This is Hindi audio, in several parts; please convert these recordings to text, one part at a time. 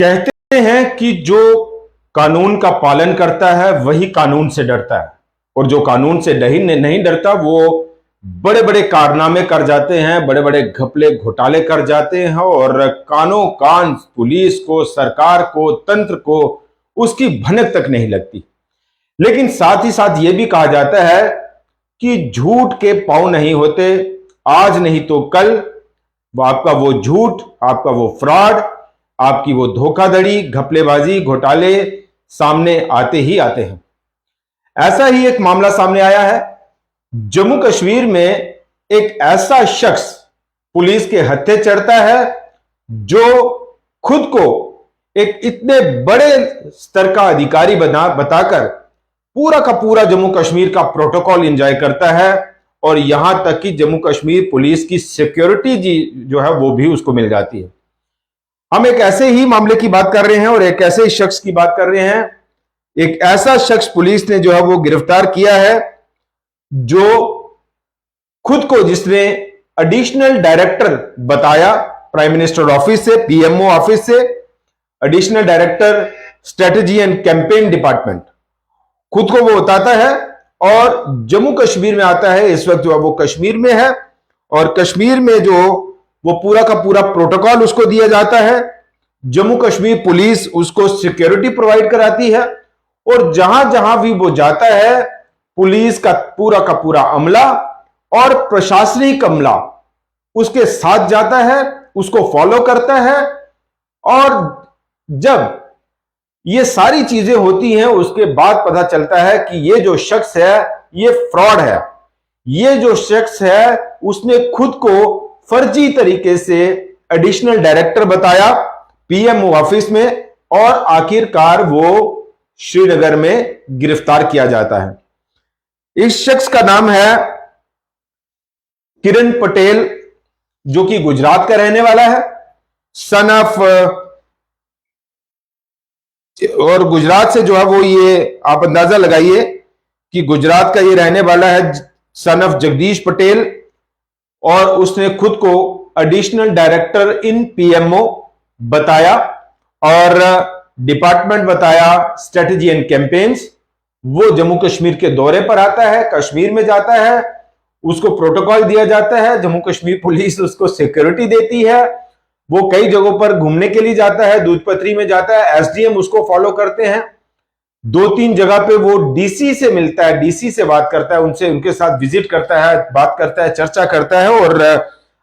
कहते हैं कि जो कानून का पालन करता है वही कानून से डरता है, और जो कानून से नहीं डरता वो बड़े बड़े कारनामे कर जाते हैं, बड़े बड़े घपले घोटाले कर जाते हैं, और कानों कान पुलिस को, सरकार को, तंत्र को उसकी भनक तक नहीं लगती। लेकिन साथ ही साथ यह भी कहा जाता है कि झूठ के पांव नहीं होते, आज नहीं तो कल आपका वो झूठ, आपका वो फ्रॉड, आपकी वो धोखाधड़ी, घपलेबाजी, घोटाले सामने आते ही आते हैं। ऐसा ही एक मामला सामने आया है। जम्मू कश्मीर में एक ऐसा शख्स पुलिस के हत्थे चढ़ता है जो खुद को एक इतने बड़े स्तर का अधिकारी बताकर पूरा का पूरा जम्मू कश्मीर का प्रोटोकॉल एंजॉय करता है, और यहां तक कि जम्मू कश्मीर पुलिस की सिक्योरिटी जो है वो भी उसको मिल जाती है। हम एक ऐसे ही मामले की बात कर रहे हैं और एक ऐसे ही शख्स की बात कर रहे हैं। एक ऐसा शख्स पुलिस ने जो है वो गिरफ्तार किया है जो खुद को, जिसने एडिशनल डायरेक्टर बताया प्राइम मिनिस्टर ऑफिस से, पीएमओ ऑफिस से, additional director strategy and campaign department, खुद को वो बताता है और जम्मू कश्मीर में आता है। इस वक्त जो है वो कश्मीर में है, और कश्मीर में जो वो पूरा का पूरा प्रोटोकॉल उसको दिया जाता है। जम्मू कश्मीर पुलिस उसको सिक्योरिटी प्रोवाइड कराती है, और जहां जहां भी वो जाता है पुलिस का पूरा अमला और प्रशासनिक अमला उसके साथ जाता है, उसको फॉलो करता है। और जब ये सारी चीजें होती हैं उसके बाद पता चलता है कि ये जो शख्स है ये फ्रॉड है। ये जो शख्स है उसने खुद को फर्जी तरीके से एडिशनल डायरेक्टर बताया पीएमओ ऑफिस में, और आखिरकार वो श्रीनगर में गिरफ्तार किया जाता है। इस शख्स का नाम है किरण पटेल, जो कि गुजरात का रहने वाला है, सन ऑफ, और गुजरात से जो है वो, ये आप अंदाजा लगाइए कि गुजरात का ये रहने वाला है, सन ऑफ जगदीश पटेल, और उसने खुद को एडिशनल डायरेक्टर इन पीएमओ बताया और डिपार्टमेंट बताया स्ट्रेटजी एंड कैंपेन्स। वो जम्मू कश्मीर के दौरे पर आता है, कश्मीर में जाता है, उसको प्रोटोकॉल दिया जाता है, जम्मू कश्मीर पुलिस उसको सिक्योरिटी देती है, वो कई जगहों पर घूमने के लिए जाता है, दूधपत्री में जाता है, एसडीएम उसको फॉलो करते हैं, 2-3 जगह पे वो डीसी से मिलता है, डीसी से बात करता है, उनके साथ विजिट करता है, बात करता है, चर्चा करता है, और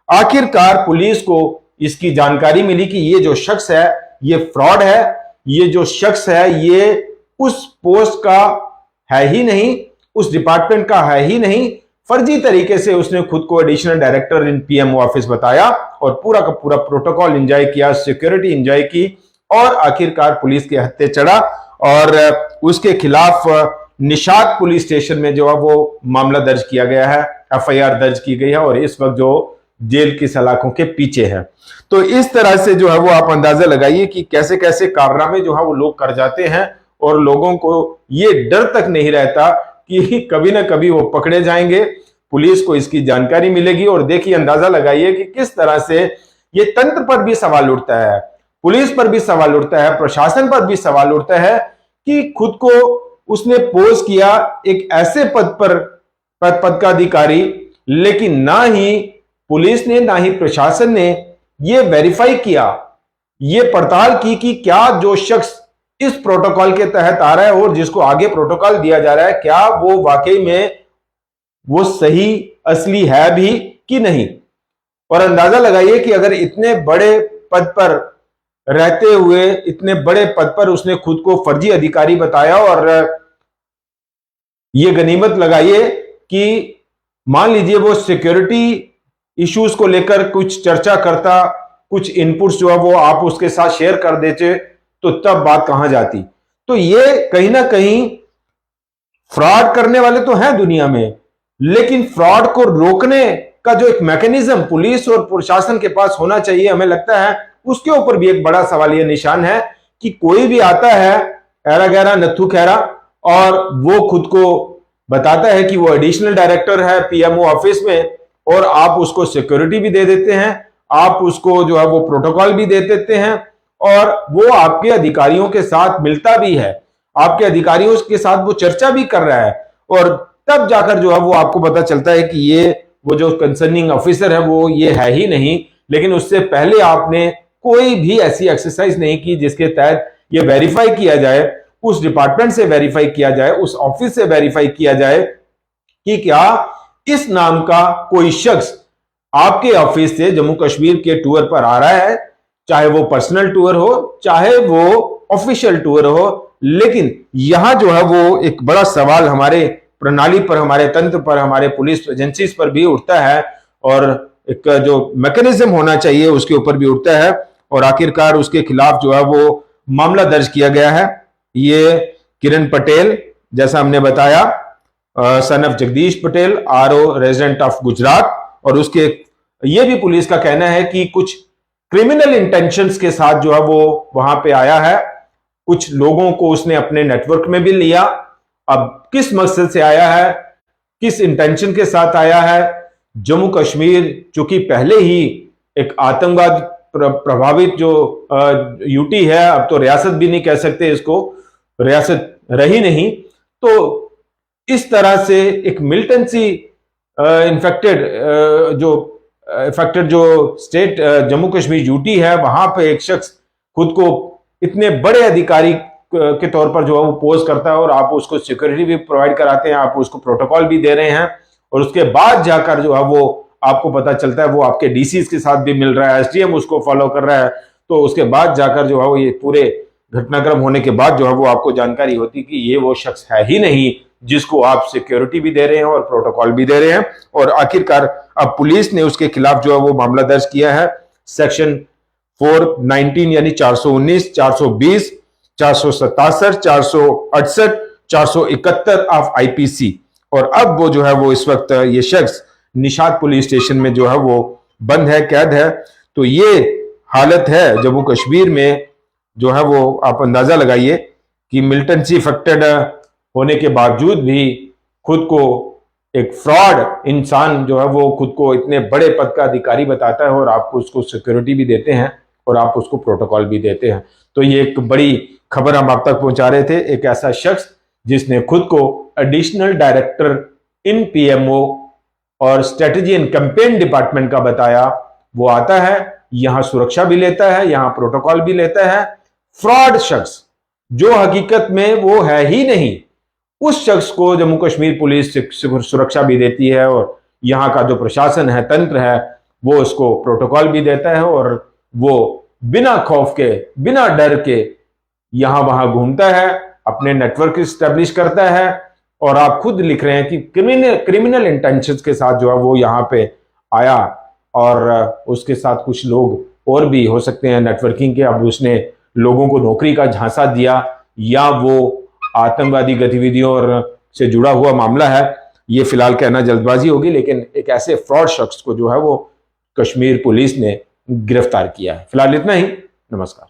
आखिरकार पुलिस को इसकी जानकारी मिली कि ये जो शख्स है ये फ्रॉड है, ये जो शख्स है ये उस पोस्ट का है ही नहीं, उस डिपार्टमेंट का है ही नहीं, फर्जी तरीके से उसने खुद को additional director in PMO office बताया और पूरा का पूरा प्रोटोकॉल एंजॉय किया, सिक्योरिटी एंजॉय की, और आखिरकार पुलिस के हत्थे चढ़ा और उसके खिलाफ निशात पुलिस स्टेशन में जो है वो मामला दर्ज किया गया है, एफआईआर दर्ज की गई है, और इस वक्त जो जेल की सलाखों के पीछे है। तो इस तरह से जो है वो आप अंदाजा लगाइए कि कैसे कैसे कारनामे जो है वो लोग कर जाते हैं, और लोगों को ये डर तक नहीं रहता कि कभी ना कभी वो पकड़े जाएंगे, पुलिस को इसकी जानकारी मिलेगी। और देखिए, अंदाजा लगाइए कि किस तरह से ये तंत्र पर भी सवाल उठता है, पुलिस पर भी सवाल उठता है, प्रशासन पर भी सवाल उठता है कि खुद को उसने पोज किया एक ऐसे पद का अधिकारी, लेकिन ना ही पुलिस ने ना ही प्रशासन ने ये वेरीफाई किया, ये पड़ताल की कि क्या जो शख्स इस प्रोटोकॉल के तहत आ रहा है और जिसको आगे प्रोटोकॉल दिया जा रहा है, क्या वो वाकई में वो सही असली है भी कि नहीं। और अंदाजा लगाइए कि अगर इतने बड़े पद पर रहते हुए, इतने बड़े पद पर उसने खुद को फर्जी अधिकारी बताया, और ये गनीमत लगाइए कि मान लीजिए वो सिक्योरिटी इश्यूज को लेकर कुछ चर्चा करता, कुछ इनपुट्स जो है वो आप उसके साथ शेयर कर देते, तो तब बात कहां जाती। तो ये कहीं ना कहीं फ्रॉड करने वाले तो हैं दुनिया में, लेकिन फ्रॉड को रोकने का जो एक मैकेनिज्म पुलिस और प्रशासन के पास होना चाहिए, हमें लगता है उसके ऊपर भी एक बड़ा सवालिया निशान है कि कोई भी आता है ऐरा गैरा नत्थू खैरा और वो खुद को बताता है कि वो एडिशनल डायरेक्टर है पीएमओ ऑफिस में, और आप उसको सिक्योरिटी भी दे देते हैं, आप उसको जो है वो प्रोटोकॉल भी दे देते हैं, और वो आपके अधिकारियों के साथ मिलता भी है, आपके अधिकारियों के साथ वो चर्चा भी कर रहा है, और तब जाकर जो है वो आपको पता चलता है कि ये वो जो कंसर्निंग ऑफिसर है वो ये है ही नहीं। लेकिन उससे पहले आपने कोई भी ऐसी एक्सरसाइज नहीं की जिसके तहत ये वेरीफाई किया जाए, उस डिपार्टमेंट से वेरीफाई किया जाए, उस ऑफिस से वेरीफाई किया जाए कि क्या इस नाम का कोई शख्स आपके ऑफिस से जम्मू कश्मीर के टूर पर आ रहा है, चाहे वो पर्सनल टूर हो चाहे वो ऑफिशियल टूर हो। लेकिन यहां जो है वो एक बड़ा सवाल हमारे प्रणाली पर, हमारे तंत्र पर, हमारे पुलिस एजेंसीज पर भी उठता है, और एक जो मैकेनिज्म होना चाहिए उसके ऊपर भी उठता है, और आखिरकार उसके खिलाफ जो है वो मामला दर्ज किया गया है। ये किरण पटेल, जैसा हमने बताया, son of Jagdish Patel, RO resident of Gujarat, और उसके ये भी पुलिस का कहना है कि कुछ क्रिमिनल इंटेंशंस के साथ जो है वो वहां पे आया है, कुछ लोगों को उसने अपने नेटवर्क में भी लिया। अब किस मकसद से आया है, किस इंटेंशन के साथ आया है, जम्मू कश्मीर चूंकि पहले ही एक आतंकवाद प्रभावित जो यूटी है, अब तो रियासत भी नहीं कह सकते इसको, रियासत रही नहीं, तो इस तरह से एक मिलिटेंसी इन्फेक्टेड जो स्टेट जम्मू कश्मीर यूटी है, वहां पे एक शख्स खुद को इतने बड़े अधिकारी के तौर पर जो है वो पोज करता है, और आप उसको सिक्योरिटी भी प्रोवाइड कराते हैं, आप उसको प्रोटोकॉल भी दे रहे हैं, और उसके बाद जाकर जो है वो आपको पता चलता है वो आपके डीसीज के साथ भी मिल रहा है, एसडीएम उसको फॉलो कर रहा है, तो उसके बाद जाकर जो है वो ये पूरे घटनाक्रम होने के बाद जो है वो आपको जानकारी होती कि ये वो शख्स है ही नहीं जिसको आप सिक्योरिटी भी दे रहे हैं और प्रोटोकॉल भी दे रहे हैं। और आखिरकार अब पुलिस ने उसके खिलाफ जो है वो मामला दर्ज किया है, सेक्शन 419 यानी 419, 420, 467, 468, 471 ऑफ आईपीसी। और अब वो जो है वो इस वक्त ये शख्स निशात पुलिस स्टेशन में जो है वो बंद है, कैद है। तो ये हालत है जम्मू कश्मीर में, जो है वो आप अंदाजा लगाइए कि मिलिटेंसी इफेक्टेड होने के बावजूद भी खुद को एक फ्रॉड इंसान जो है वो खुद को इतने बड़े पद का अधिकारी बताता है, और आप उसको सिक्योरिटी भी देते हैं और आप उसको प्रोटोकॉल भी देते हैं। तो ये एक बड़ी खबर हम आप तक पहुंचा रहे थे। एक ऐसा शख्स जिसने खुद को एडिशनल डायरेक्टर इन पीएमओ और स्ट्रेटेजी एंड कैंपेन डिपार्टमेंट का बताया, वो आता है यहां सुरक्षा भी लेता है, यहां प्रोटोकॉल भी लेता है। फ्रॉड शख्स जो हकीकत में वो है ही नहीं, उस शख्स को जम्मू कश्मीर पुलिस सुरक्षा भी देती है, और यहां का जो प्रशासन है, तंत्र है, वो उसको प्रोटोकॉल भी देता है, और वो बिना खौफ के, बिना डर के यहां वहां घूमता है, अपने नेटवर्क स्टैब्लिश करता है। और आप खुद लिख रहे हैं कि क्रिमिनल इंटेंशंस के साथ जो है वो यहां पे आया, और उसके साथ कुछ लोग और भी हो सकते हैं नेटवर्किंग के। अब उसने लोगों को नौकरी का झांसा दिया, या वो आतंकवादी गतिविधियों और से जुड़ा हुआ मामला है, ये फिलहाल कहना जल्दबाजी होगी। लेकिन एक ऐसे फ्रॉड शख्स को जो है वो कश्मीर पुलिस ने गिरफ्तार किया है। फिलहाल इतना ही। नमस्कार।